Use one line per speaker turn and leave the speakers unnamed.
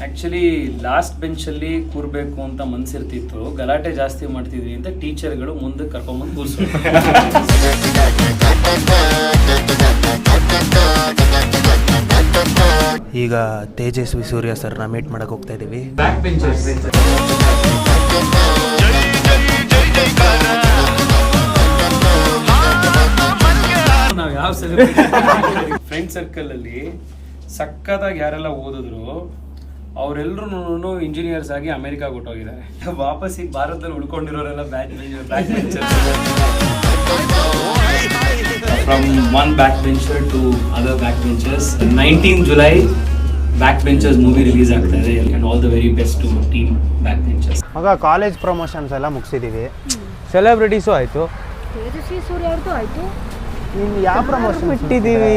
Actually last ಬೆಂಚಲ್ಲಿ ಕೂರಬೇಕು ಅಂತ ಮನಸ್ಸಿರ್ತಿತ್ತು, ಗಲಾಟೆ ಜಾಸ್ತಿ ಮಾಡ್ತಿದ್ವಿ ಅಂತ ಟೀಚರ್ಗಳು ಮುಂದೆ ಕರ್ಕೊಂಬಂದು ಕೂರಿಸೋದು.
ಈಗ ತೇಜಸ್ವಿ ಸೂರ್ಯ ಸರ್ನ ಮೀಟ್ ಮಾಡಕ್ಕೆ ಹೋಗ್ತಾ ಇದ್ದೀವಿ.
ಬ್ಯಾಕ್ ಬೆಂಚರ್ಸ್ ನಾವು ಯಾವ ಫ್ರೆಂಡ್ ಸರ್ಕಲ್ ಅಲ್ಲಿ ಸಕ್ಕತ್ತಾಗಿ ಯಾರೆಲ್ಲ ಓದಿದ್ರು ಅವರೆಲ್ಲರೂ ಇಂಜಿನಿಯರ್ಸ್ ಆಗಿ ಅಮೆರಿಕಾಗೆ ಹೊಟ್ಟೋಗಿದ್ದಾರೆ. ವಾಪಸ್ ಈಗ ಭಾರತದಲ್ಲಿ ಉಳ್ಕೊಂಡಿರೋರೆಲ್ಲ back benchers. From one back bencher to other back benchers. 19 July back benchers movie release ಆಗ್ತಾ ಇದೆ. And all the very best to team back benchers.
ಆಗ ಕಾಲೇಜ್ ಪ್ರಮೋಷನ್ಸ್ ಎಲ್ಲ ಮುಗಿಸಿದ್ದೀವಿ, ಸೆಲೆಬ್ರಿಟೀಸು ಆಯಿತು,
ತೇಜಸ್ವಿ ಸೂರ್ಯ ಅವ್ರದ್ದು ಆಯಿತು.
ಇನ್ನು ಯಾವ ಪ್ರಮೋಷನ್ ಬಿಟ್ಟಿದ್ದೀವಿ?